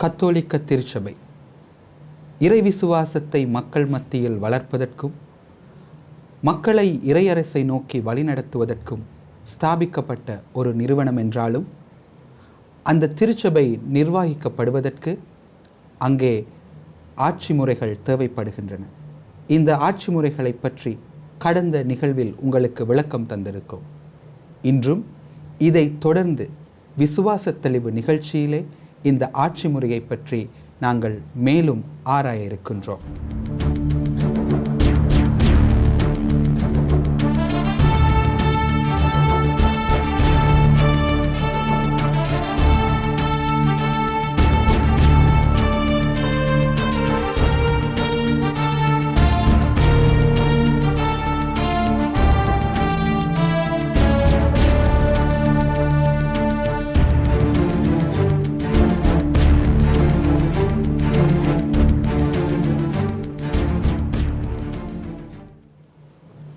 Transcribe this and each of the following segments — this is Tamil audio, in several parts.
கத்தோலிக்க திருச்சபை இறை விசுவாசத்தை மக்கள் மத்தியில் வளர்ப்பதற்கும் மக்களை இறையரசை நோக்கி வழிநடத்துவதற்கும் ஸ்தாபிக்கப்பட்ட ஒரு நிறுவனம் என்றாலும் அந்த திருச்சபை நிர்வகிக்கப்படுவதற்கு அங்கே ஆட்சி முறைகள் தேவைப்படுகின்றன. இந்த ஆட்சி முறைகளை பற்றி கடந்த நிகழ்வில் உங்களுக்கு விளக்கம் தந்திருக்கிறோம். இன்றும் இதை தொடர்ந்து விசுவாச தெளிவு நிகழ்ச்சியிலே இந்த ஆட்சி முறையை பற்றி நாங்கள் மேலும் ஆராய இருக்கின்றோம்.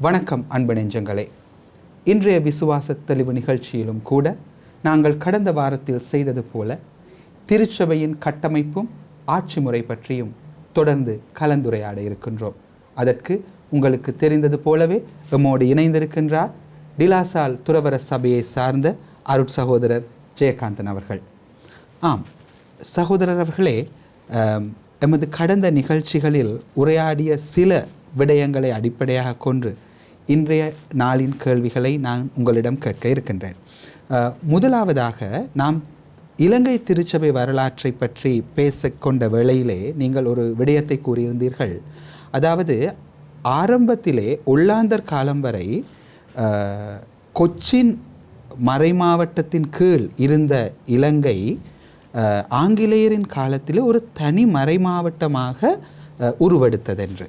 வணக்கம் அன்பு நெஞ்சங்களே. இன்றைய விசுவாச தெளிவு நிகழ்ச்சியிலும் கூட நாங்கள் கடந்த வாரத்தில் செய்தது போல திருச்சபையின் கட்டமைப்பும் ஆட்சி முறை பற்றியும் தொடர்ந்து கலந்துரையாட இருக்கின்றோம். அதற்கு உங்களுக்கு தெரிந்தது போலவே எம்மோடு இணைந்திருக்கின்றார் டிலாசால் துறவர சபையை சார்ந்த அருட்சகோதரர் ஜெயகாந்தன் அவர்கள். ஆம் சகோதரர் அவர்களே, எமது கடந்த நிகழ்ச்சிகளில் உரையாடிய சில விடயங்களை அடிப்படையாக கொண்டு இன்றைய நாளின் கேள்விகளை நான் உங்களிடம் கேட்க இருக்கின்றேன். முதலாவதாக நாம் இலங்கை திருச்சபை வரலாற்றை பற்றி பேசிக்கொண்ட வேளையிலே நீங்கள் ஒரு விடயத்தை கூறியிருந்தீர்கள். அதாவது ஆரம்பத்திலே ஒல்லாந்தர் காலம் வரை கொச்சின் மறைமாவட்டத்தின் கீழ் இருந்த இலங்கை ஆங்கிலேயரின் காலத்திலே ஒரு தனி மறைமாவட்டமாக உருவெடுத்ததென்று.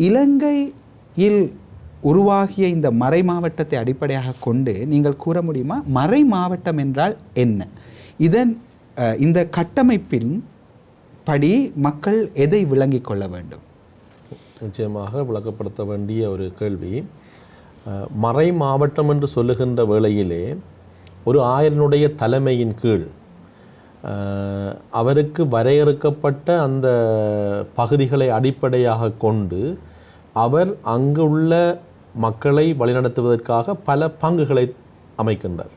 இலங்கையில் உருவாகிய இந்த மறை மாவட்டத்தை அடிப்படையாக கொண்டு நீங்கள் கூற முடியுமா, மறை மாவட்டம் என்றால் என்ன? இந்த கட்டமைப்பின் படி மக்கள் எதை விளங்கிக் கொள்ள வேண்டும்? நிச்சயமாக விளக்கப்படுத்த வேண்டிய ஒரு கேள்வி. மறை மாவட்டம் என்று சொல்லுகின்ற வேளையிலே ஒரு ஆயனுடைய தலைமையின் கீழ் அவருக்கு வரையறுக்கப்பட்ட அந்த பகுதிகளை அடிப்படையாக கொண்டு அவர் அங்குள்ள மக்களை வழிநடத்துவதற்காக பல பங்குகளை அமைக்கின்றார்.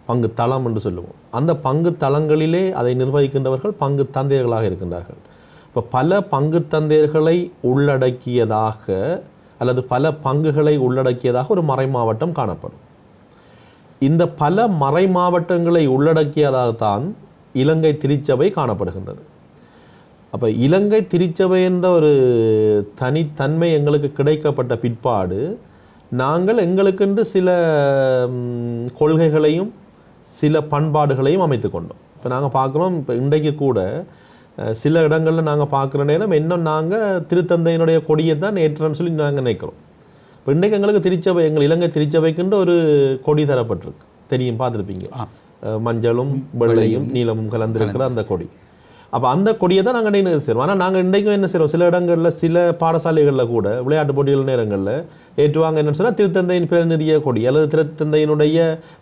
பங்கு தளம் என்று சொல்லுவோம். அந்த பங்கு தளங்களிலே அதை நிர்வகிக்கின்றவர்கள் பங்கு தந்தையர்களாக இருக்கின்றார்கள். இப்போ பல பங்கு தந்தையர்களை உள்ளடக்கியதாக அல்லது பல பங்குகளை உள்ளடக்கியதாக ஒரு மறை மாவட்டம் காணப்படும். இந்த பல மறை மாவட்டங்களை உள்ளடக்கியதாகத்தான் இலங்கை திருச்சபை காணப்படுகின்றது. அப்போ இலங்கை திருச்சபை என்ற ஒரு தனித்தன்மை எங்களுக்கு கிடைக்கப்பட்ட பிற்பாடு நாங்கள் எங்களுக்கென்று சில கொள்கைகளையும் சில பண்பாடுகளையும் அமைத்து கொண்டோம். இப்போ நாங்கள் பார்க்குறோம், இப்போ இன்றைக்கு கூட சில இடங்களில் நாங்கள் பார்க்குற நேரம் இன்னும் நாங்கள் திருத்தந்தையினுடைய கொடியை தான் ஏற்றோம்னு சொல்லி நாங்கள் நினைக்கிறோம். இப்போ இன்றைக்கு எங்களுக்கு திருச்சபை, எங்கள் இலங்கை திருச்சபைக்குன்ற ஒரு கொடி தரப்பட்டிருக்கு, தெரியும், பார்த்துருப்பீங்க. மஞ்சளும் வெள்ளையும் நீளமும் கலந்திருக்கிற அந்த கொடி. அப்போ அந்த கொடியை தான் நாங்கள் நினைவு செய்வோம். ஆனால் நாங்கள் இன்றைக்கும் என்ன செய்வோம், சில இடங்களில் சில பாடசாலைகளில் கூட விளையாட்டு போட்டிகள் நேரங்களில் ஏற்றுவாங்க என்னென்னு சொன்னால் திருத்தந்தையின் பிரதிநிதிய கொடி அல்லது திருத்தந்தையினுடைய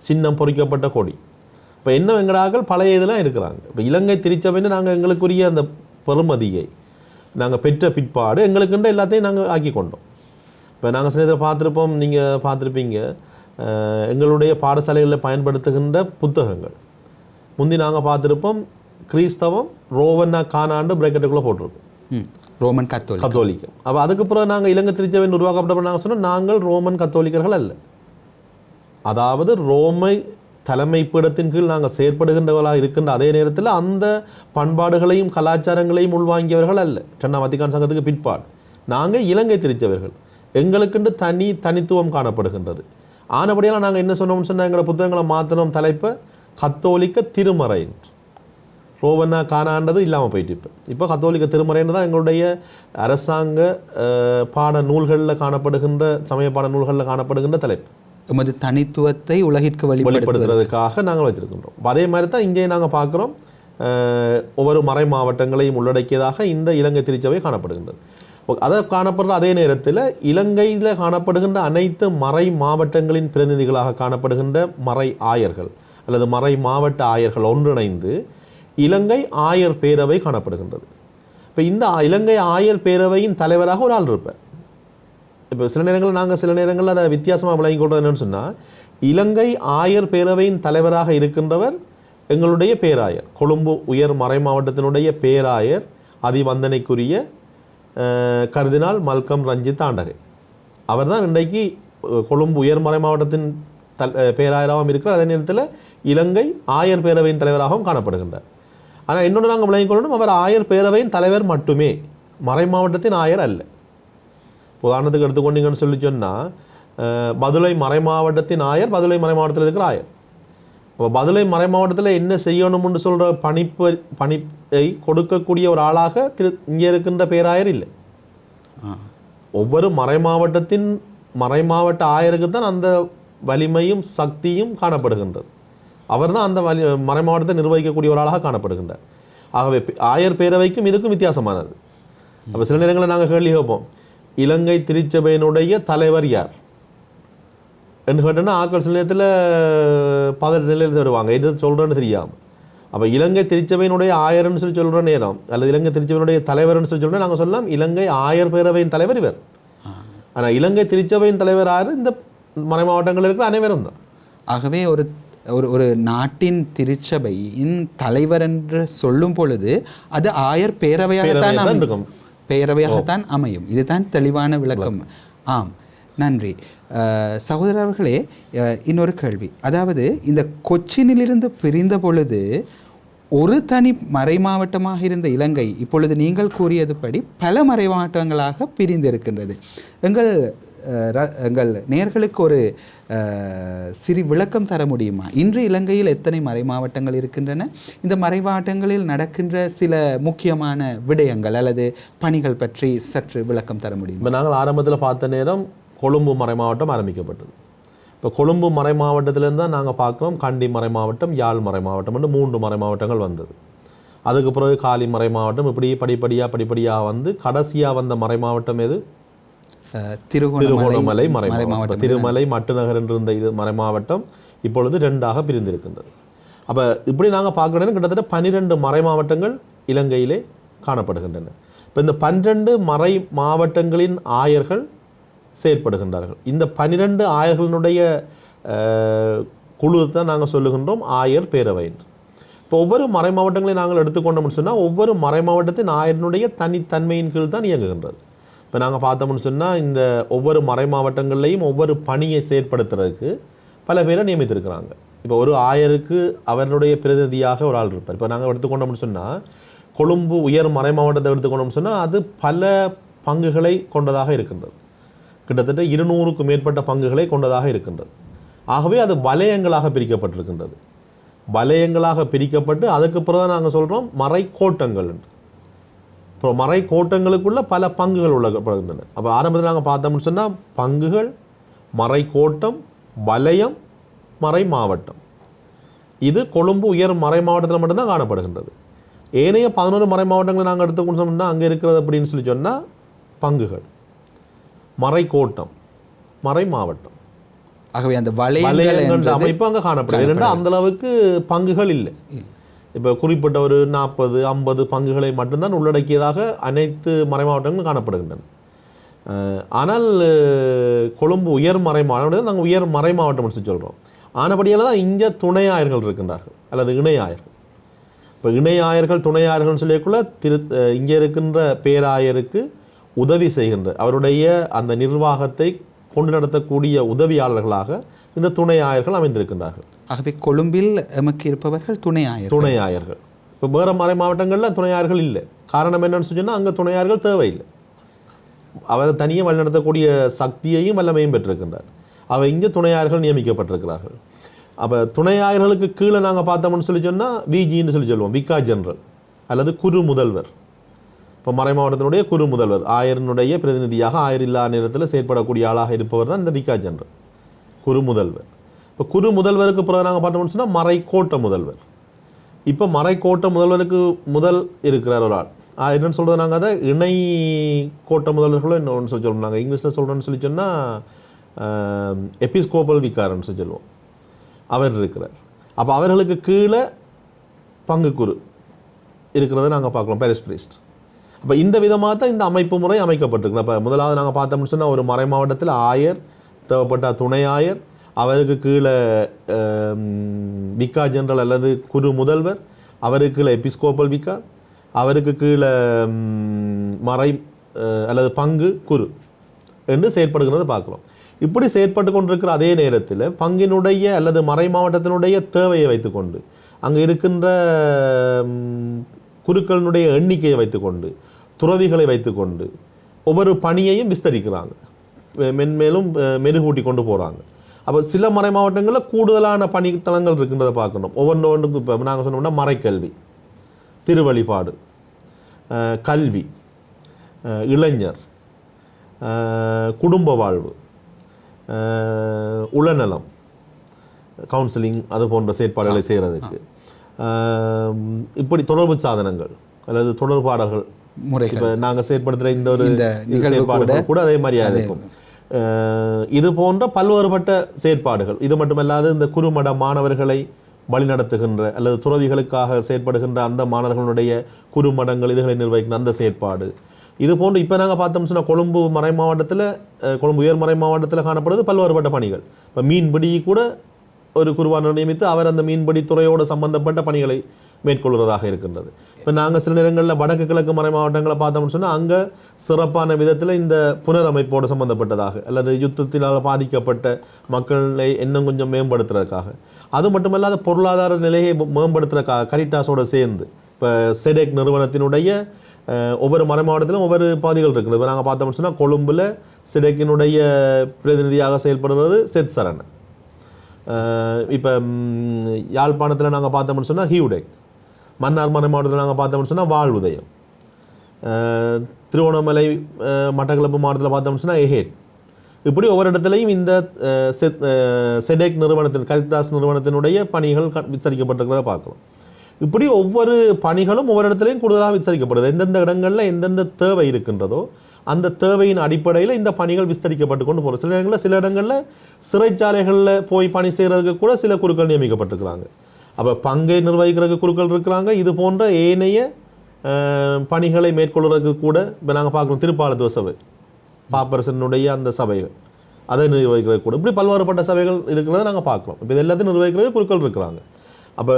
சின்னம் பொறிக்கப்பட்ட கொடி. இப்போ என்ன எங்களாக்கள் பழைய இதெல்லாம் இருக்கிறாங்க. இப்போ இலங்கை திருச்சபைன்னு நாங்கள் எங்களுக்குரிய அந்த பெருமதியை நாங்கள் பெற்ற பிற்பாடு எங்களுக்குன்ற எல்லாத்தையும் நாங்கள் ஆக்கி கொண்டோம். இப்போ நாங்கள் சில இதை பார்த்துருப்போம், நீங்கள் பார்த்துருப்பீங்க, எங்களுடைய பாடசாலைகளில் பயன்படுத்துகின்ற புத்தகங்கள் முந்தி நாங்கள் பார்த்துருப்போம் கிறிஸ்தவம் ரோவன்னா கானாண்டு பிரேக்கெட்டுக்குள்ளே போட்டிருக்கோம், ரோமன் கத்தோலிக்கம். அப்போ அதுக்கப்புறம் நாங்கள் இலங்கை திருச்சபை உருவாக்கப்பட்ட நாங்கள் சொன்னோம் நாங்கள் ரோமன் கத்தோலிக்கர்கள் அல்ல. அதாவது ரோமை தலைமை பீடத்தின் கீழ் நாங்கள் செயற்படுகின்றவர்களாக இருக்கின்ற அதே நேரத்தில் அந்த பண்பாடுகளையும் கலாச்சாரங்களையும் உள்வாங்கியவர்கள் அல்ல. 2ஆம் வத்திக்கான் சங்கத்துக்கு பிற்பாடு நாங்கள் இலங்கை திருச்சபைகள், எங்களுக்குண்டு தனித்துவம் காணப்படுகின்றது. ஆனபடியால் நாங்கள் என்ன சொன்னோம்னு சொன்னால் எங்களோட புத்தகங்களை மாற்றினோம் தலைப்பை கத்தோலிக்க திருமறை. ரோவன்னா காணாண்டது இல்லாமல் போயிட்டு இப்போ கத்தோலிக்க திருமறைன்னு தான் எங்களுடைய அரசாங்க பாட நூல்களில் காணப்படுகின்ற சமய பாட நூல்களில் காணப்படுகின்ற தலைப்பு. எமது தனித்துவத்தை உலகிற்கு வெளிப்படுத்துறதுக்காக நாங்கள் வச்சிருக்கின்றோம். அதே மாதிரி தான் இங்கே நாங்கள் பார்க்குறோம், ஒவ்வொரு மறை மாவட்டங்களையும் உள்ளடக்கியதாக இந்த இலங்கை திருச்சபை காணப்படுகின்றது. அதை காணப்படுற அதே நேரத்தில் இலங்கையில் காணப்படுகின்ற அனைத்து மறை மாவட்டங்களின் பிரதிநிதிகளாக காணப்படுகின்ற மறை ஆயர்கள் அல்லது மறை மாவட்ட ஆயர்கள் ஒன்றிணைந்து இலங்கை ஆயர் பேரவை காணப்படுகின்றது. இப்போ இந்த இலங்கை ஆயர் பேரவையின் தலைவராக ஒரு ஆள் இருப்பார். இப்போ சில நேரங்களில் அதை வித்தியாசமாக விளங்கி கொள்வது என்னன்னு சொன்னால், இலங்கை ஆயர் பேரவையின் தலைவராக இருக்கின்றவர் எங்களுடைய பேராயர், கொழும்பு உயர் மறை மாவட்டத்தினுடைய பேராயர் அதிவந்தனைக்குரிய கர்தினால் மல்கம் ரஞ்சித் ஆண்டகை. அவர் தான் இன்றைக்கு கொழும்பு உயர் மறை மாவட்டத்தின் பேராயராகவும் இருக்கிறார். அதே நேரத்தில் இலங்கை ஆயர் பேரவையின் தலைவராகவும் காணப்படுகின்றார். ஆனால் இன்னொன்று நாங்கள் விளங்கிக் கொள்ளணும், அவர் ஆயர் பேரவையின் தலைவர் மட்டுமே, மறை மாவட்டத்தின் ஆயர் அல்ல. உதாரணத்துக்கு எடுத்துக்கொண்டீங்கன்னு சொல்லி சொன்னால், பதுளை மறை மாவட்டத்தின் ஆயர் பதுளை மறை மாவட்டத்தில் இருக்கிற ஆயர். அப்போ பதுளை மறை மாவட்டத்தில் என்ன செய்யணும்னு சொல்கிற பணிப்பை கொடுக்கக்கூடிய ஒரு ஆளாக இங்கே இருக்கின்ற பேராயர் இல்லை. ஒவ்வொரு மறை மாவட்ட ஆயருக்கு தான் அந்த வலிமையும் சக்தியும் காணப்படுகின்றது. அவர் தான் அந்த மறை மாவட்டத்தை நிர்வகிக்கக்கூடிய ஒரு ஆளாக காணப்படுகின்றார். ஆகவே ஆயர் பேரவைக்கும் இதுக்கும் வித்தியாசமானது. அப்போ சில நேரங்களில் நாங்கள் கேள்வி கேட்போம், இலங்கை திருச்சபையினுடைய தலைவர் யார் என்று கேட்டோன்னா ஆக்கள் சில நேரத்தில் பதற நிலையில் வருவாங்க, எது சொல்கிறேன்னு தெரியாமல். அப்போ இலங்கை திருச்சபையினுடைய ஆயர்னு சொல்லி சொல்கிற நேரம், அல்லது இலங்கை திருச்சபையினுடைய தலைவர்னு சொல்லி சொல்கிறோம், நாங்கள் சொல்லலாம் இலங்கை ஆயர் பேரவையின் தலைவர் இவர். ஆனால் இலங்கை திருச்சபையின் தலைவர் யார்? இந்த மறை மாவட்டங்களில் இருக்கிற அனைவரும் தான். ஆகவே ஒரு நாட்டின் திருச்சபையின் தலைவர் என்று சொல்லும் பொழுது அது ஆயர் பேரவையாகத்தான் அமையும். இதுதான் தெளிவான விளக்கம். ஆம், நன்றி சகோதரர்களே. இன்னொரு கேள்வி, அதாவது இந்த கொச்சினிலிருந்து பிரிந்த பொழுது ஒரு தனி மறை மாவட்டமாக இருந்த இலங்கை இப்பொழுது நீங்கள் கூறியதுபடி பல மறை மாவட்டங்களாக பிரிந்திருக்கின்றது. எங்கள் நேயர்களுக்கு ஒரு சிறு விளக்கம் தர முடியுமா? இன்று இலங்கையில் எத்தனை மறை மாவட்டங்கள் இருக்கின்றன? இந்த மறை மாவட்டங்களில் நடக்கின்ற சில முக்கியமான விடயங்கள் அல்லது பணிகள் பற்றி சற்று விளக்கம் தர முடியுமா? இப்போ நாங்கள் ஆரம்பத்தில் பார்த்த நேரம் கொழும்பு மறை மாவட்டம் ஆரம்பிக்கப்பட்டது. இப்போ கொழும்பு மறை மாவட்டத்திலேருந்து தான் நாங்கள் பார்க்குறோம் கண்டி மறை மாவட்டம், யாழ் மறை மாவட்டம் என்று 3 மறை மாவட்டங்கள் வந்தது. அதுக்கு பிறகு காலி மறை மாவட்டம், இப்படி படிப்படியாக வந்து கடைசியாக வந்த மறை மாவட்டம் எது? திருகோணமலை மறை மாவட்டம். திருமலை மட்டுநகர் என்றிருந்த மறை மாவட்டம் இப்பொழுது 2ஆக பிரிந்திருக்கின்றது. அப்போ இப்படி நாங்கள் பார்க்கணும், கிட்டத்தட்ட 12 மறை மாவட்டங்கள் இலங்கையிலே காணப்படுகின்றன. இப்போ இந்த 12 மறை மாவட்டங்களின் ஆயர்கள் செயற்படுகின்றார்கள். இந்த 12 ஆயர்களினுடைய குழு தான் நாங்கள் சொல்லுகின்றோம் ஆயர் பேரவை. இப்போ ஒவ்வொரு மறை மாவட்டங்களையும் நாங்கள் எடுத்துக்கொண்டோம்னு சொன்னால் ஒவ்வொரு மறை மாவட்டத்தின் ஆயரினுடைய தனித்தன்மையின் கீழ் தான் இயங்குகின்றது. இப்போ நாங்கள் பார்த்தோம்னு சொன்னால் இந்த ஒவ்வொரு மறை மாவட்டங்கள்லையும் ஒவ்வொரு பணியை செயற்படுத்துறதுக்கு பல பேரை நியமித்திருக்கிறாங்க. இப்போ ஒரு ஆயருக்கு அவருடைய பிரதிநிதியாக ஒரு ஆள் இருப்பார். இப்போ நாங்கள் எடுத்துக்கொண்டோம்னு சொன்னால் கொழும்பு உயர் மறை மாவட்டத்தை எடுத்துக்கொண்டோம்னு சொன்னால் அது பல பங்குகளை கொண்டதாக இருக்கின்றது. கிட்டத்தட்ட 200க்கும் மேற்பட்ட பங்குகளை கொண்டதாக இருக்கின்றது. ஆகவே அது வலயங்களாக பிரிக்கப்பட்டிருக்கின்றது. வலயங்களாக பிரிக்கப்பட்டு அதுக்கு பிறகு நாங்கள் சொல்கிறோம் மறை கோட்டங்கள் என்று. இப்போ மறை கோட்டங்களுக்குள்ள பல பங்குகள் உள்ளப்படுகின்றன. அப்போ ஆரம்பத்தில் நாங்கள் பார்த்தோம்னு சொன்னால் பங்குகள், மறை கோட்டம், வலயம், மறை மாவட்டம். இது கொழும்பு உயர் மறை மாவட்டத்தில் மட்டும்தான் காணப்படுகின்றது. ஏனைய 11 மறை மாவட்டங்களை நாங்கள் எடுத்துக்கொண்டோம்னா அங்கே இருக்கிறது அப்படின்னு சொல்லி சொன்னால் பங்குகள், மறை கோட்டம், மறை மாவட்டம். ஆகவே அந்த வலயங்கள் அமைப்பு அங்கே காணப்படுகிறது. ஏனென்றால் அந்த அளவுக்கு பங்குகள் இல்லை. இப்போ குறிப்பிட்ட ஒரு 40-50 பங்குகளை மட்டும்தான் உள்ளடக்கியதாக அனைத்து மறை மாவட்டங்களும் காணப்படுகின்றன. ஆனால் கொழும்பு உயர் மறை மாவட்டம் நாங்கள் உயர் மறை மாவட்டம் சொல்லி சொல்கிறோம். ஆனபடியால் தான் இங்கே துணை ஆயர்கள் இருக்கின்றார்கள் அல்லது இணை ஆயர்கள். இப்போ இணை ஆயர்கள் துணை ஆயர்கள்னு சொல்லிக்குள்ள இங்கே இருக்கின்ற பேராயருக்கு உதவி செய்கின்ற அவருடைய அந்த நிர்வாகத்தை கொண்டு நடத்தக்கூடிய உதவியாளர்களாக இந்த துணை ஆயர்கள் அமைந்திருக்கின்றார்கள். ஆகவே கொழும்பில் எமக்கு இருப்பவர்கள் துணை ஆயர்கள். இப்போ வேறு மறை மாவட்டங்களில் துணை ஆயர்கள் இல்லை. காரணம் என்னன்னு சொன்னால் அங்கே துணை ஆயர்கள் தேவையில்லை. அவர் தனியாக வழிநடத்தக்கூடிய சக்தியையும் வல்லமையும் பெற்றிருக்கின்றார். அவர் இங்கே துணை ஆயர்கள் நியமிக்கப்பட்டிருக்கிறார்கள். அப்போ துணை ஆயர்களுக்கு கீழே நாங்கள் பார்த்தோம்னு சொல்லி சொன்னால் விஜின்னு சொல்லி சொல்லுவோம், விகா ஜெனரல் அல்லது குரு முதல்வர். இப்போ மறை மாவட்டத்தினுடைய குரு முதல்வர் ஆயரினுடைய பிரதிநிதியாக ஆயர் இல்லா நேரத்தில் செயற்படக்கூடிய ஆளாக இருப்பவர் தான் இந்த விகா ஜெனரல் குரு முதல்வர். இப்போ குரு முதல்வருக்கு பிறகு நாங்கள் பார்த்தோம்னு சொன்னால் மறை கோட்ட முதல்வர். இப்போ மறை கோட்ட முதல்வருக்கு முதல் இருக்கிறார் ஒரு ஆள். என்னென்னு சொல்கிறது, நாங்கள் அதை இணை கோட்ட முதல்வர்களோ இன்னொன்று சொல்லி சொல்லுவோம். நாங்கள் இங்கிலீஷில் சொல்கிறோன்னு சொல்லி சொன்னால் எபிஸ்கோபல் விகாரன்னு சொல்லி சொல்லுவோம். அவர் இருக்கிறார். அப்போ அவர்களுக்கு கீழே பங்கு குரு இருக்கிறத நாங்கள் பார்க்குறோம், பாரிஷ் பிரீஸ்ட். அப்போ இந்த விதமாக தான் இந்த அமைப்பு முறை அமைக்கப்பட்டிருக்கு. அப்போ முதலாவது நாங்கள் பார்த்தோம்னு சொன்னால் ஒரு மறை மாவட்டத்தில் ஆயர், தேவைப்பட்ட துணை ஆயர், அவருக்கு கீழே விக்கா ஜெனரல் அல்லது குரு முதல்வர், அவருக்கு கீழே எபிஸ்கோப்பல் விக்கா, அவருக்கு கீழே மறை அல்லது பங்கு குரு என்று செயற்படுகிறத பார்க்குறோம். இப்படி செயற்பட்டு கொண்டிருக்கிற அதே நேரத்தில் பங்கினுடைய அல்லது மறை மாவட்டத்தினுடைய தேவையை வைத்துக்கொண்டு, அங்கே இருக்கின்ற குருக்களினுடைய எண்ணிக்கையை வைத்துக்கொண்டு, துறவிகளை வைத்துக்கொண்டு ஒவ்வொரு பணியையும் விஸ்தரிக்கிறாங்க, மென்மேலும் மெருகூட்டி கொண்டு போகிறாங்க. அப்போ சில மறை மாவட்டங்களில் கூடுதலான பணித்தலங்கள் இருக்கின்றதை பார்க்கணும். ஒவ்வொன்றுக்கும் இப்போ நாங்கள் சொன்னோம்னா மறைக்கல்வி, திருவழிபாடு, கல்வி, இளைஞர், குடும்ப வாழ்வு, உளநலம், கவுன்சிலிங், அது போன்ற செயற்பாடுகளை செய்கிறதுக்கு, இப்படி தொடர்பு சாதனங்கள் அல்லது தொடர்பாடல்கள் இப்போ நாங்கள் செயற்படுத்துகிற இந்த ஒரு செயற்பாடுகள் கூட அதே மாதிரியாக இருக்கும். இது போன்ற பல்வேறுபட்ட செயற்பாடுகள். இது மட்டுமல்லாது இந்த குறுமட மாணவர்களை வழிநடத்துகின்ற அல்லது துறவிகளுக்காக செயற்படுகின்ற அந்த மாணவர்களுடைய குறுமடங்கள், இதுகளை நிர்வகிக்கின்ற அந்த செயற்பாடு, இது போன்று இப்போ நாங்கள் பார்த்தோம்னு சொன்னால் கொழும்பு மறை மாவட்டத்தில், கொழும்பு உயர்மறை மாவட்டத்தில் காணப்படுவது பல்வேறுபட்ட பணிகள். இப்போ மீன்பிடி கூட ஒரு குருவானர் நியமித்து அவர் அந்த மீன்பிடி துறையோடு சம்பந்தப்பட்ட பணிகளை மேற்கொள்கிறதாக இருக்கின்றது. இப்போ நாங்கள் சில நேரங்களில் வடக்கு கிழக்கு மறை மாவட்டங்களை பார்த்தோம்னு சொன்னால் அங்கே சிறப்பான விதத்தில் இந்த புனரமைப்போடு சம்பந்தப்பட்டதாக அல்லது யுத்தத்தினால் பாதிக்கப்பட்ட மக்களை இன்னும் கொஞ்சம் மேம்படுத்துறதுக்காக, அது மட்டுமல்லாத பொருளாதார நிலையை மேம்படுத்துறதுக்காக கரிட்டாஸோடு சேர்ந்து இப்போ செடெக் நிறுவனத்தினுடைய ஒவ்வொரு மறை மாவட்டத்திலும் ஒவ்வொரு பாதிகள் இருக்குது. இப்போ நாங்கள் பார்த்தோம்னு சொன்னால் கொழும்பில் செடெக்கினுடைய பிரதிநிதியாக செயல்படுவது செத் சரண். இப்போ யாழ்ப்பாணத்தில் நாங்கள் பார்த்தோம்னு சொன்னால் ஹியூடெக், மன்னார் மறை மாவட்டத்தில் நாங்கள் பார்த்தோம்னு சொன்னால் வாழ்வுதயம், திருவண்ணாமலை மட்டக்களப்பு மாவட்டத்தில் பார்த்தோம்னு சொன்னால் எஹேட். இப்படி ஒவ்வொரு இடத்துலையும் இந்த செடெக் நிறுவனத்தின், கரித்தாஸ் நிறுவனத்தினுடைய பணிகள் விசாரிக்கப்பட்டிருக்கிறத பார்க்கலாம். இப்படி ஒவ்வொரு பணிகளும் ஒவ்வொரு இடத்துலையும் கூடுதலாக விசாரிக்கப்படுது. எந்தெந்த இடங்களில் எந்தெந்த தேவை இருக்கின்றதோ அந்த தேவையின் அடிப்படையில் இந்த பணிகள் விஸ்தரிக்கப்பட்டு கொண்டு போகிறோம். சில இடங்களில் சிறைச்சாலைகளில் போய் பணி செய்கிறதுக்கு கூட சில குருக்கள் நியமிக்கப்பட்டிருக்கிறாங்க. அப்போ பங்கை நிர்வகிக்கிறதுக்கு குருக்கள் இருக்கிறாங்க. இது போன்ற ஏனைய பணிகளை மேற்கொள்வதற்கு கூட இப்போ நாங்கள் பார்க்குறோம் திருப்பாலத்துவ சபை, பாப்பரசனுடைய அந்த சபைகள், அதை நிர்வகிக்கிறது கூட இப்படி பல்வேறுபட்ட சபைகள் இருக்கிறத நாங்கள் பார்க்குறோம். இப்போ இது எல்லாத்தையும் நிர்வகிக்கிறது குருக்கள் இருக்கிறாங்க. அப்போ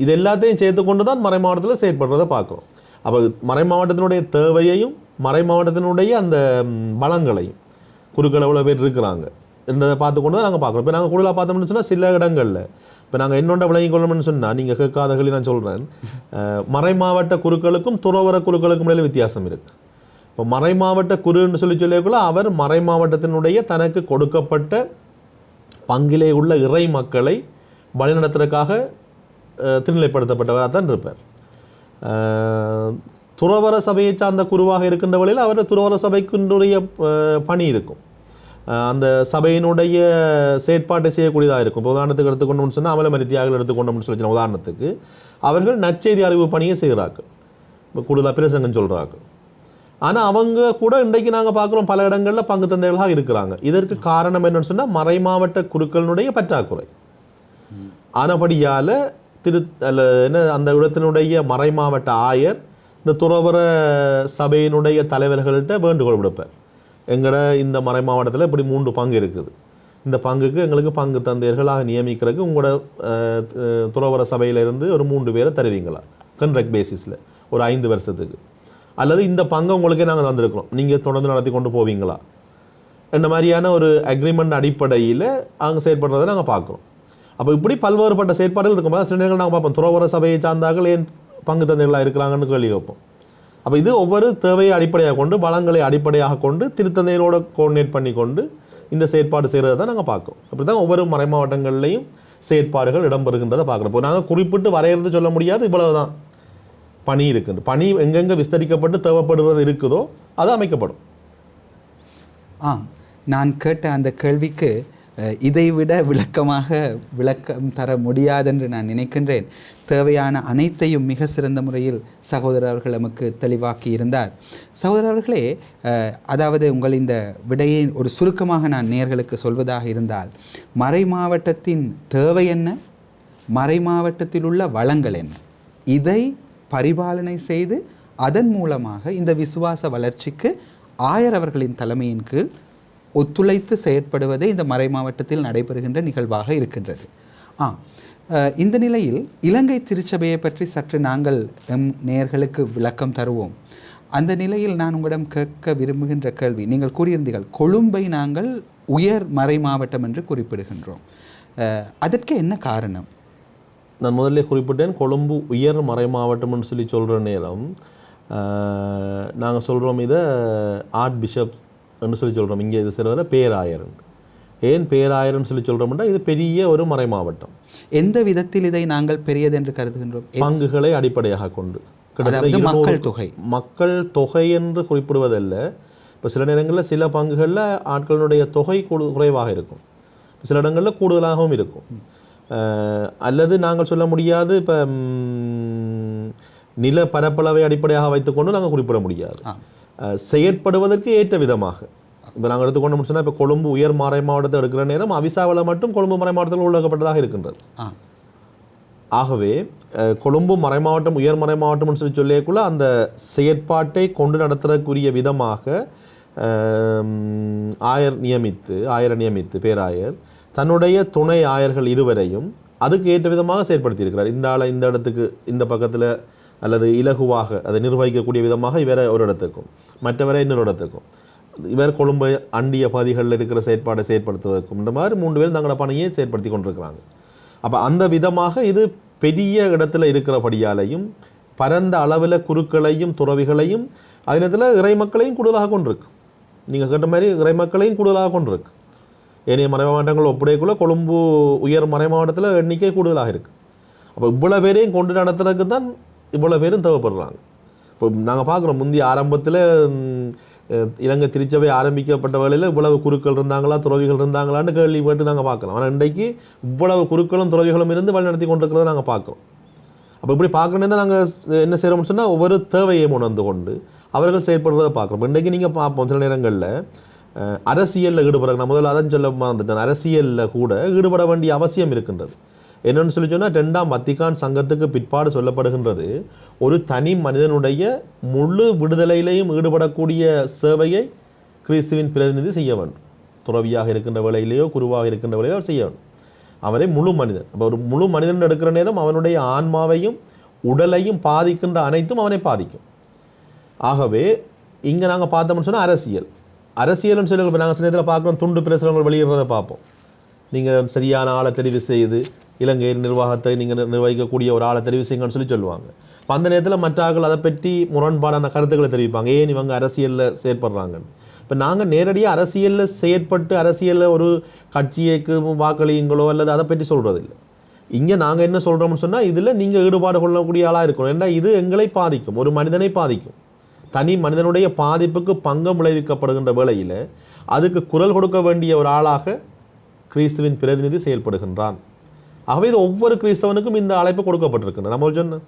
இது எல்லாத்தையும் சேர்த்து கொண்டு தான் மறை மாவட்டத்தில் செயற்படுறதை பார்க்குறோம். அப்போ மறை மாவட்டத்தினுடைய தேவையையும் மறை மாவட்டத்தினுடைய அந்த பலங்களையும் குருக்கள் எவ்வளோ பேர் இருக்கிறாங்க என்றதை பார்த்து கொண்டு தான் நாங்கள் பார்க்குறோம். இப்போ நாங்கள் கூடுதலாக பார்த்தோம்னு சொன்னால் சில இடங்களில் இப்போ நாங்கள் என்னோட விளங்கி கொள்ளணும்னு சொன்னால், நீங்கள் கேட்காதகளி நான் சொல்கிறேன், மறை மாவட்ட குருக்களுக்கும் துறவர குருக்களுக்கும் இடையில வித்தியாசம் இருக்குது. இப்போ மறை மாவட்ட குருன்னு சொல்லிக்கொள்ள அவர் மறை மாவட்டத்தினுடைய தனக்கு கொடுக்கப்பட்ட பங்கிலே உள்ள இறை மக்களை வழிநடத்துறதுக்காக திருநிலைப்படுத்தப்பட்டவராக தான் இருப்பார். துறவர சபையை சார்ந்த குருவாக இருக்கின்ற வழியில் அவர் துறவர சபைக்குடைய பணி இருக்கும், அந்த சபையினுடைய செயற்பாட்டை செய்யக்கூடியதாக இருக்கும். இப்போ உதாரணத்துக்கு எடுத்துக்கொண்டோம்னு சொன்னால் அமலமரி தியாகிகள் எடுத்துக்கொண்டோம்னு சொல்லி உதாரணத்துக்கு அவர்கள் நற்செய்தி அறிவு பணியை செய்கிறார்கள், இப்போ கூடுதலாக பிரசங்கம் சொல்கிறார்கள். ஆனால் அவங்க கூட இன்றைக்கு நாங்கள் பார்க்குறோம் பல இடங்களில் பங்கு தந்தைகளாக இருக்கிறாங்க. இதற்கு காரணம் என்னன்னு சொன்னால் மறை மாவட்ட குருக்களினுடைய பற்றாக்குறை. ஆனபடியால் அந்த இடத்தினுடைய மறை மாவட்ட ஆயர் இந்த துறவர சபையினுடைய தலைவர்கள்ட்ட வேண்டுகோள் விடுப்பார், எங்களோட இந்த மறை மாவட்டத்தில் இப்படி 3 பங்கு இருக்குது, இந்த பங்குக்கு எங்களுக்கு பங்கு தந்தையர்களாக நியமிக்கிறதுக்கு உங்களோட துறவர சபையிலிருந்து ஒரு 3 பேரை தருவீங்களா கண்ட்ராக்ட் பேசிஸில் ஒரு 5 வருஷத்துக்கு, அல்லது இந்த பங்கை உங்களுக்கே நாங்கள் தந்திருக்கிறோம், நீங்கள் தொடர்ந்து நடத்தி கொண்டு போவீங்களா, இந்த மாதிரியான ஒரு அக்ரிமெண்ட் அடிப்படையில் அங்கே செயற்படுறதை நாங்கள் பார்க்குறோம். அப்போ இப்படி பல்வேறுபட்ட செயற்பாடுகள் இருக்கும்போது சில நேரங்கள் நாங்கள் பார்ப்போம் துறவர சபையை சார்ந்தார்கள் ஏன் பங்கு தந்தைகளாக இருக்கிறாங்கன்னு கேள்வி வைப்போம். அப்போ இது ஒவ்வொரு தேவையை அடிப்படையாக கொண்டு, வளங்களை அடிப்படையாக கொண்டு திருத்தந்தையரோட கோஆர்டினேட் பண்ணி கொண்டு இந்த செயற்பாடு செய்கிறத தான் நாங்கள் பார்க்குறோம். அப்படி தான் ஒவ்வொரு மறை மாவட்டங்கள்லையும் செயற்பாடுகள் இடம்பெறுகின்றதை பார்க்குறோம். இப்போ நாங்கள் குறிப்பிட்டு வரையிறது சொல்ல முடியாது, இவ்வளவு தான் பணி இருக்குது. பணி எங்கெங்கே விஸ்தரிக்கப்பட்டு தேவைப்படுறது இருக்குதோ அது அமைக்கப்படும். நான் கேட்ட அந்த கேள்விக்கு இதைவிட விளக்கம் தர முடியாதென்று நான் நினைக்கின்றேன். தேவையான அனைத்தையும் மிக சிறந்த முறையில் சகோதரர் அவர்கள் நமக்கு தெளிவாக்கி இருந்தார். சகோதரர் அவர்களே, அதாவது உங்கள் இந்த விடையை ஒரு சுருக்கமாக நான் நேயர்களுக்கு சொல்வதாக இருந்தால், மறை மாவட்டத்தின் தேவை என்ன, மறை மாவட்டத்தில் உள்ள வளங்கள் என்ன, இதை பரிபாலனை செய்து அதன் மூலமாக இந்த விசுவாச வளர்ச்சிக்கு ஆயர் அவர்களின் தலைமையின் கீழ் ஒத்துழைத்து செயற்படுவதே இந்த மறைமாவட்டத்தில் நடைபெறுகின்ற நிகழ்வாக இருக்கின்றது. இந்த நிலையில் இலங்கை திருச்சபையை பற்றி சற்று நாங்கள் நேயர்களுக்கு விளக்கம் தருவோம். அந்த நிலையில் நான் உங்களிடம் கேட்க விரும்புகின்ற கேள்வி, நீங்கள் கூறியிருந்தீர்கள் கொழும்பை நாங்கள் உயர் மறை மாவட்டம் என்று குறிப்பிடுகின்றோம். அதற்கு என்ன காரணம்? நான் முதல்ல குறிப்பிட்டேன், கொழும்பு உயர் மறை மாவட்டம்னு சொல்லி சொல்கிற நேரம் நாங்கள் சொல்கிறோம் இதை ஆர்ட் பிஷப் என்று சொல்லி சொல்கிறோம். இங்கே இது சில பேராயர். ஏன் பேராயர்னு சொல்லி சொல்கிறோம்னா இது பெரிய ஒரு மறை மாவட்டம். எந்த விதத்தில் இதை நாங்கள் பெரியது என்று கருதுகின்றோம்? பங்குகளை அடிப்படையாக கொண்டு மக்கள் தொகை என்று குறிப்பிடுவதல்ல. இப்போ சில நேரங்களில் சில பங்குகளில் ஆட்களுடைய தொகை குறைவாக இருக்கும், சில இடங்களில் கூடுதலாகவும் இருக்கும். அல்லது நாங்கள் சொல்ல முடியாது, இப்போ நில பரப்பளவை அடிப்படையாக வைத்துக்கொண்டு நாங்கள் குறிப்பிட முடியாது. செயற்படுவதற்கு ஏற்ற விதமாக இப்போ நாங்கள் எடுத்துக்கொண்டோம்னு சொன்னால், இப்போ கொழும்பு உயர் மறை மாவட்டத்தை எடுக்கிற நேரம் அவிசாவில் மட்டும் கொழும்பு மறை மாவட்டத்தில் உள்ளடக்கப்பட்டதாக இருக்கின்றது. ஆகவே கொழும்பு மறை மாவட்டம் உயர் மறை மாவட்டம்னு சொல்லி சொல்லியக்குள்ள அந்த செயற்பாட்டை கொண்டு நடத்துறக்கூடிய விதமாக ஆயரை நியமித்து பேராயர் தன்னுடைய துணை ஆயர்கள் இருவரையும் அதுக்கு ஏற்ற விதமாக செயற்படுத்தியிருக்கிறார். இந்த ஆளை இந்த இடத்துக்கு இந்த பக்கத்தில் அல்லது இலகுவாக அதை நிர்வகிக்கக்கூடிய விதமாக இவரை ஒரு இடத்துக்கும் மற்றவரை இன்னொரு இடத்துக்கும், இவர் கொழும்பு அண்டிய பகுதிகளில் இருக்கிற செயற்பாடை செயற்படுத்துவதற்கும், இந்த மாதிரி 3 பேரும் தங்களோட பணியை செயற்படுத்தி கொண்டிருக்கிறாங்க. அப்போ அந்த விதமாக இது பெரிய இடத்துல இருக்கிறபடியாலையும் பரந்த அளவில் குருக்களையும் துறவிகளையும் அதே நேரத்தில் இறை மக்களையும் கூடுதலாக கொண்டிருக்கு. நீங்கள் கேட்ட மாதிரி இறை மக்களையும் கூடுதலாக கொண்டிருக்கு. ஏனைய மறை மாவட்டங்கள் ஒப்படைக்குள்ள கொழும்பு உயர் மறை மாவட்டத்தில் எண்ணிக்கை கூடுதலாக இருக்குது. அப்போ இவ்வளோ பேரையும் கொண்டு நடத்துறதுக்கு தான் இவ்வளோ பேரும் தேவைப்படுறாங்க. இப்போ நாங்கள் பார்க்குறோம், முந்தைய ஆரம்பத்தில் இலங்கை திருச்சபை ஆரம்பிக்கப்பட்ட வேளையில் இவ்வளவு குருக்கள் இருந்தாங்களா துறவிகள் இருந்தாங்களான்னு கேள்விப்பட்டு நாங்கள் பார்க்கலாம். ஆனால் இன்றைக்கு இவ்வளவு குருக்களும் துறவிகளும் இருந்து வழி நடத்தி கொண்டிருக்கிறத நாங்கள் பார்க்குறோம். அப்போ இப்படி பார்க்கணும் தான் நாங்கள் என்ன செய்கிறோம்னு சொன்னால், ஒவ்வொரு தேவையை உணர்ந்து கொண்டு அவர்கள் செயற்படுறதை பார்க்குறோம். இன்றைக்கு நீங்கள் பார்ப்போம், சில நேரங்களில் அரசியலில் ஈடுபடுறாங்க. நான் முதல்ல அதான் சொல்ல மறந்துட்டேன், அரசியலில் கூட ஈடுபட வேண்டிய அவசியம் இருக்கின்றது. என்னென்னு சொல்லி சொன்னால், 2ஆம் வத்திக்கான் சங்கத்துக்கு பிற்பாடு சொல்லப்படுகின்றது, ஒரு தனி மனிதனுடைய முழு விடுதலையிலையும் ஈடுபடக்கூடிய சேவையை கிறிஸ்துவின் பிரதிநிதி செய்ய வேண்டும். துறவியாக இருக்கின்ற வேளையிலேயோ குருவாக இருக்கின்ற வேளையிலோ அவர் செய்ய வேண்டும். அவரை முழு மனிதன். அப்போ ஒரு முழு மனிதன் எடுக்கிற நேரம் அவனுடைய ஆன்மாவையும் உடலையும் பாதிக்கின்ற அனைத்தும் அவனை பாதிக்கும். ஆகவே இங்கே நாங்கள் பார்த்தோம்னு சொன்னால் அரசியல்னு சொல்லி இப்போ நாங்கள் சில நேரத்தில் பார்க்குறோம், துண்டு பிரசுரங்கள் வெளியிடுறதை பார்ப்போம். நீங்கள் சரியான ஆளை தெரிவு செய்து இலங்கையின் நிர்வாகத்தை நீங்கள் நிர்வகிக்கக்கூடிய ஒரு ஆளை தெரிவு செய்யுங்கன்னு சொல்லி சொல்லுவாங்க. இப்போ அந்த நேரத்தில் மற்ற ஆட்கள் அதை பற்றி முரண்பாடான கருத்துக்களை தெரிவிப்பாங்க, ஏன் இவங்க அரசியலில் செயற்படுறாங்கன்னு. இப்போ நாங்கள் நேரடியாக அரசியலில் செயற்பட்டு அரசியலில் ஒரு கட்சியைக்கு வாக்களியுங்களோ அல்லது அதை பற்றி சொல்கிறதில்லை. இங்கே நாங்கள் என்ன சொல்கிறோம்னு சொன்னால், இதில் நீங்கள் ஈடுபாடு கொள்ளக்கூடிய ஆளாக இருக்கணும். ஏன்னா இது எங்களை பாதிக்கும், ஒரு மனிதனை பாதிக்கும். தனி மனிதனுடைய பாதிப்புக்கு பங்கம் விளைவிக்கப்படுகின்ற வேளையில் அதுக்கு குரல் கொடுக்க வேண்டிய ஒரு ஆளாக கிறிஸ்துவின் பிரதிநிதி செயல்படுகின்றான். ஆகவே இது ஒவ்வொரு கிறிஸ்தவனுக்கும் இந்த அழைப்பு கொடுக்கப்பட்டிருக்கின்றது. நம்ம சொன்ன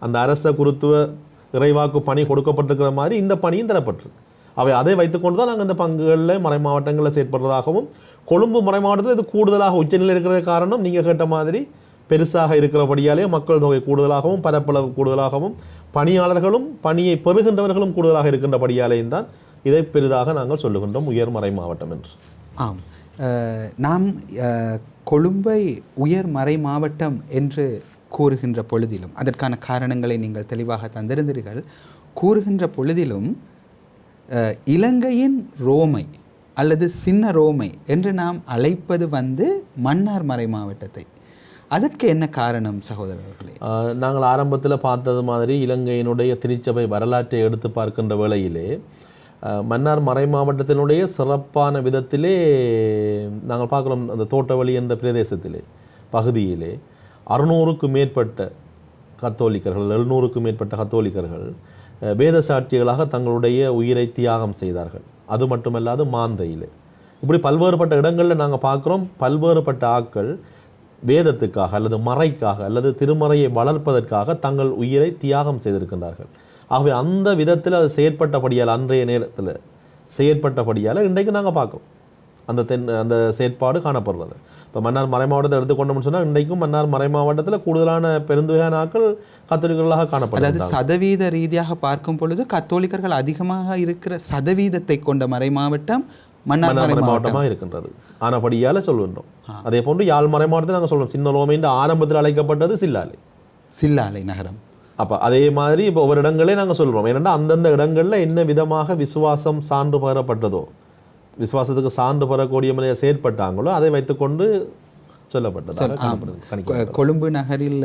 அந்த அரச குருத்துவ இறைவாக்கு பணி கொடுக்கப்பட்டிருக்கிற மாதிரி இந்த பணியும் தரப்பட்டிருக்கு. அவை அதை வைத்துக்கொண்டு தான் நாங்கள் இந்த பங்குகளில் மறை மாவட்டங்களில் செயற்படுறதாகவும், கொழும்பு மறை மாவட்டத்தில் இது கூடுதலாக உச்சநிலையில் இருக்கிற காரணம் நீங்கள் கேட்ட மாதிரி பெருசாக இருக்கிறபடியாலே மக்கள் தொகை கூடுதலாகவும் பரப்பளவு கூடுதலாகவும் பணியாளர்களும் பணியை பெறுகின்றவர்களும் கூடுதலாக இருக்கின்றபடியாலேயும் தான் இதை பெரிதாக நாங்கள் சொல்லுகின்றோம் உயர் மறை மாவட்டம் என்று. ஆம், நாம் கொழும்பை உயர் மறை மாவட்டம் என்று கூறுகின்ற பொழுதிலும் அதற்கான காரணங்களை நீங்கள் தெளிவாக தந்திருந்தீர்கள். கூறுகின்ற பொழுதிலும் இலங்கையின் ரோமை அல்லது சின்ன ரோமை என்று நாம் அழைப்பது மன்னார் மறை மாவட்டத்தை. அதற்கு என்ன காரணம் சகோதரர்களே? நாங்கள் ஆரம்பத்தில் பார்த்தது மாதிரி இலங்கையினுடைய திருச்சபை வரலாற்றை எடுத்து பார்க்கின்ற வேளையிலே மன்னார் மறை மாவட்டத்தினுடைய சிறப்பான விதத்திலே நாங்கள் பார்க்குறோம். அந்த தோட்டவழி என்ற பிரதேசத்திலே பகுதியிலே 600க்கும் மேற்பட்ட கத்தோலிக்கர்கள் 700க்கும் மேற்பட்ட கத்தோலிக்கர்கள் வேத சாட்சிகளாக தங்களுடைய உயிரை தியாகம் செய்தார்கள். அது மட்டுமல்லாது மாந்தையில் இப்படி பல்வேறுபட்ட இடங்களில் நாங்கள் பார்க்குறோம். பல்வேறுபட்ட ஆட்கள் வேதத்துக்காக அல்லது மறைக்காக அல்லது திருமறையை வளர்ப்பதற்காக தங்கள் உயிரை தியாகம் செய்திருக்கின்றார்கள். ஆகவே அந்த விதத்தில் அது செயற்பட்டபடியால், அன்றைய நேரத்தில் செயற்பட்டபடியால் இன்றைக்கு நாங்கள் பார்க்குறோம். அந்த செயற்பாடு காணப்படுறது. இப்போ மன்னார் மறை மாவட்டத்தை எடுத்துக்கொண்டோம்னு சொன்னால் இன்றைக்கும் மன்னார் மறை மாவட்டத்தில் கூடுதலான பெருந்தொகையான ஆட்கள் கத்தோலிக்கர்களாக காணப்படுறது. அதாவது சதவீத ரீதியாக பார்க்கும் பொழுது கத்தோலிக்கர்கள் அதிகமாக இருக்கிற சதவீதத்தை கொண்ட மறை மாவட்டம் மன்னார் மறை மாவட்டமாக இருக்கின்றது. ஆனபடியால் சொல்கின்றோம். அதே போன்று யாழ் மறை மாவட்டத்தில் நாங்கள் சொல்லுவோம் சின்ன ரோமைன்ற ஆரம்பத்தில் அழைக்கப்பட்டது சில்லாலை நகரம். அப்போ அதே மாதிரி இப்போ ஒவ்வொரு இடங்களே நாங்கள் சொல்கிறோம். ஏன்னா அந்தந்த இடங்களில் என்ன விதமாக விசுவாசம் சான்று பெறப்பட்டதோ, விசுவாசத்துக்கு சான்று பெறக்கூடிய முறையை செயற்பட்டாங்களோ அதை வைத்துக்கொண்டு சொல்லப்பட்டது. கொழும்பு நகரில்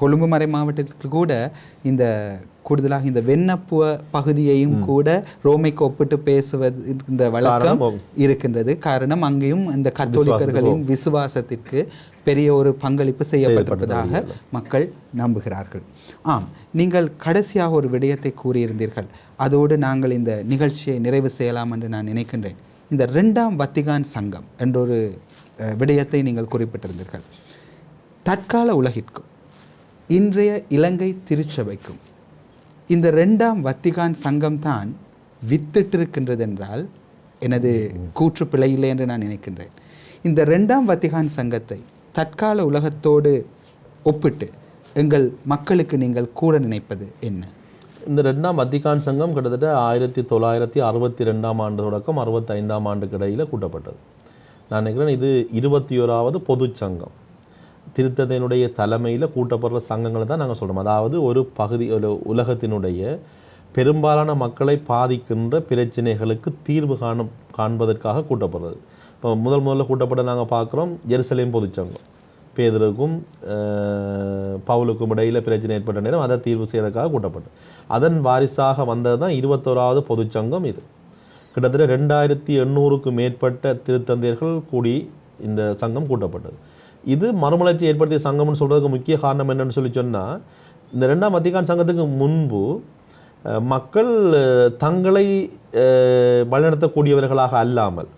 கொழும்பு மறை மாவட்டத்தில் கூட இந்த கூடுதலாக இந்த வெண்ணப்புவ பகுதியையும் கூட ரோமைக்கு ஒப்பிட்டு பேசுவது என்ற வழக்கம் இருக்கின்றது. காரணம் அங்கேயும் இந்த கத்தோலிக்கர்களின் விசுவாசத்திற்கு பெரிய ஒரு பங்களிப்பு செய்யப்பட்டிருப்பதாக மக்கள் நம்புகிறார்கள். நீங்கள் கடைசியாக ஒரு விடயத்தை கூறியிருந்தீர்கள். அதோடு நாங்கள் இந்த நிகழ்ச்சியை நிறைவு செய்யலாம் என்று நான் நினைக்கின்றேன். இந்த 2ஆம் வத்திகான் சங்கம் என்றொரு விடயத்தை நீங்கள் குறிப்பிட்டிருந்தீர்கள். தற்கால உலகிற்கும் இன்றைய இலங்கை திருச்சபைக்கும் இந்த 2ஆம் வத்திகான் சங்கம் தான் வித்திட்டிருக்கின்றது என்றால் எனது கூற்று பிழையில்லை என்று நான் நினைக்கின்றேன். இந்த 2ஆம் வத்திகான் சங்கத்தை தற்கால உலகத்தோடு ஒப்பிட்டு எங்கள் மக்களுக்கு நீங்கள் கூற நினைப்பது என்ன? இந்த 2ஆம் வத்திகான் சங்கம் கிட்டத்தட்ட 1962ஆம் ஆண்டு தொடக்கம் 65ஆம் ஆண்டுக்கு இடையில் கூட்டப்பட்டது. நான் நினைக்கிறேன் இது 21வது பொது சங்கம். திருத்தந்தையினுடைய தலைமையில் கூட்டப்படுற சங்கங்களை தான் நாங்கள் சொல்கிறோம். அதாவது ஒரு உலகத்தினுடைய பெரும்பாலான மக்களை பாதிக்கின்ற பிரச்சனைகளுக்கு தீர்வு காண்பதற்காக கூட்டப்படுறது. இப்போ முதல்ல கூட்டப்பட்ட நாங்கள் பார்க்குறோம் ஜெருசலேம் பொதுச்சங்கம். பேதுருக்கும் பவுலுக்கும் இடையில் பிரச்சனை ஏற்பட்ட நேரம் அதை தீர்வு செய்வதற்காக கூட்டப்பட்டது. அதன் வாரிசாக வந்தது தான் 21வது பொதுச்சங்கம். இது கிட்டத்தட்ட 2800க்கும் மேற்பட்ட திருத்தந்தையர்கள் கூடி இந்த சங்கம் கூட்டப்பட்டது. இது மறுமலர்ச்சி ஏற்படுத்திய சங்கம்னு சொல்கிறதுக்கு முக்கிய காரணம் என்னன்னு சொன்னால், இந்த 2ஆம் வத்திகான் சங்கத்துக்கு முன்பு மக்கள் தங்களை வழிநடத்தக்கூடியவர்களாக அல்லாமல்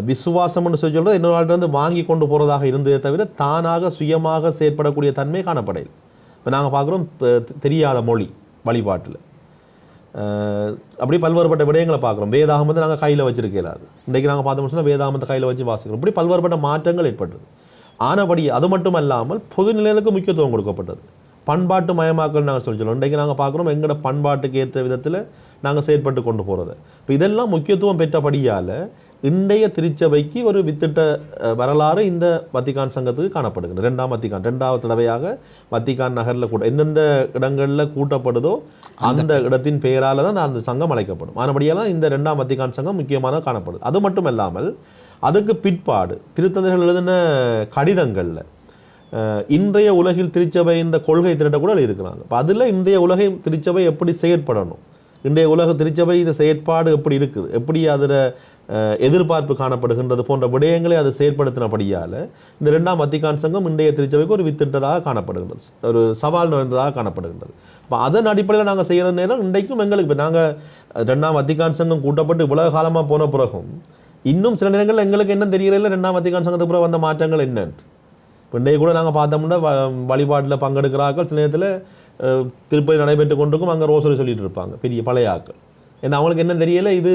விசுவாசம்னு சொல்கிறது இன்னொரு ஆள்கிட்ட வாங்கி கொண்டு போகிறதாக இருந்ததே தவிர தானாக சுயமாக செயற்படக்கூடிய தன்மை காணப்படையில். இப்போ நாங்கள் பார்க்குறோம் தெரியாத மொழி வழிபாட்டில் அப்படி பல்வேறுபட்ட விடயங்களை பார்க்குறோம். வேதாகமத்தை நாங்கள் கையில் வச்சிருக்கலாது. இன்றைக்கு நாங்கள் பார்த்தோம்னு சொன்னால் வேதாகமத்தை கையில் வச்சு வாசிக்கிறோம். இப்படி பல்வேறுபட்ட மாற்றங்கள் ஏற்பட்டது. ஆனபடி அது மட்டும் அல்லாமல் பொதுநிலைகளுக்கு முக்கியத்துவம் கொடுக்கப்பட்டது. பண்பாட்டு மயமாக்கல் நாங்கள் சொல்லிச்சோம். இன்றைக்கு நாங்கள் பார்க்குறோம் எங்களோட பண்பாட்டுக்கு ஏற்ற விதத்தில் நாங்கள் செயற்பட்டு கொண்டு போகிறது. இப்போ இதெல்லாம் முக்கியத்துவம் பெற்றபடியால் இன்றைய திருச்சபைக்கு ஒரு வித்திட்ட வரலாறு இந்த வத்திகான் சங்கத்துக்கு காணப்படுகிறது. 2ஆம் வத்திகான் 2வது தடவையாக வத்திகான் நகரில் எந்தெந்த இடங்களில் கூட்டப்படுதோ அந்த இடத்தின் பெயரால் தான் அந்த சங்கம் அழைக்கப்படும். ஆனபடியால் இந்த 2ஆம் வத்திகான் சங்கம் முக்கியமாக காணப்படுது. அது மட்டும் இல்லாமல் அதுக்கு பிற்பாடு திருத்தந்தைகள் எழுதின கடிதங்களில் இன்றைய உலகில் திருச்சபை என்ற கொள்கை திரட்ட கூட இருக்கிறாங்க. இப்போ அதில் இன்றைய உலகை திருச்சபை எப்படி செயற்படணும், இன்றைய உலக திருச்சபை இந்த செயற்பாடு எப்படி இருக்குது, எப்படி அதில் எதிர்பார்ப்பு காணப்படுகின்றது போன்ற விடயங்களை அதை செயற்படுத்தினபடியால் இந்த 2ஆம் வத்திகான் சங்கம் இன்றைய திருச்சபைக்கு ஒரு வித்திட்டதாக காணப்படுகின்றது, ஒரு சவால் நிறைந்ததாக காணப்படுகின்றது. இப்போ அதன் அடிப்படையில் நாங்கள் செய்கிற நேரம் இன்றைக்கும் எங்களுக்கு இப்போ நாங்கள் 2ஆம் வத்திகான் சங்கம் கூட்டப்பட்டு உலக காலமாக போன பிறகும் இன்னும் சில நேரங்களில் எங்களுக்கு என்ன தெரியல 2ஆம் வத்திகான் சங்கத்துக்கு பிறகு வந்த மாற்றங்கள் என்னன்னு. இப்போ இன்றைய கூட நாங்கள் பார்த்தோம்னா வழிபாட்டில் பங்கெடுக்கிறார்கள் சில நேரத்தில் திருப்பதி நடைபெற்று கொண்டிருக்கும் அங்கே ரோசரி சொல்லிட்டு இருப்பாங்க பெரிய பழைய ஆக்கள். ஏன்னா அவங்களுக்கு என்ன தெரியல இது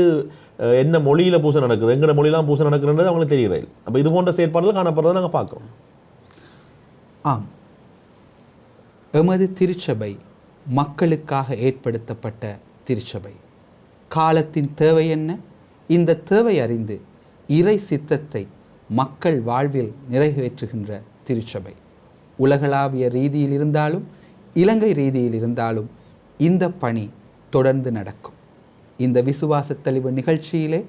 என்ன மொழியில் பூசை நடக்குது, எங்கட மொழியெலாம் பூசை நடக்குதுன்றது அவங்களுக்கு தெரியல. அப்போ இது போன்ற செயற்பாடுகள் காணப்படுறதை நாங்கள் பார்க்குறோம். எமது திருச்சபை மக்களுக்காக ஏற்படுத்தப்பட்ட திருச்சபை. காலத்தின் தேவை என்ன? இந்த தேவை அறிந்து இறை சித்தத்தை மக்கள் வாழ்வில் நிறைவேற்றுகின்ற திருச்சபை. உலகளாவிய ரீதியில் இருந்தாலும் இலங்கை ரீதியில் இருந்தாலும் இந்த பணி தொடர்ந்து நடக்கும். இந்த விசுவாச தெளிவு நிகழ்ச்சியிலே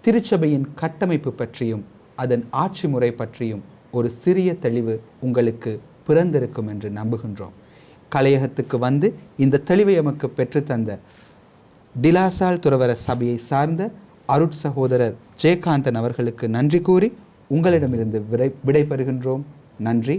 திருச்சபையின் கட்டமைப்பு பற்றியும் அதன் ஆட்சி முறை பற்றியும் ஒரு சிறிய தெளிவு உங்களுக்கு பிறந்திருக்கும் என்று நம்புகின்றோம். கலையகத்துக்கு வந்து இந்த தெளிவை எமக்கு பெற்றுத்தந்த டிலாசால் துறவர சபையை சார்ந்த அருட்சகோதரர் ஜெயகாந்தன் அவர்களுக்கு நன்றி கூறி உங்களிடமிருந்து விடைபெறுகின்றோம். நன்றி.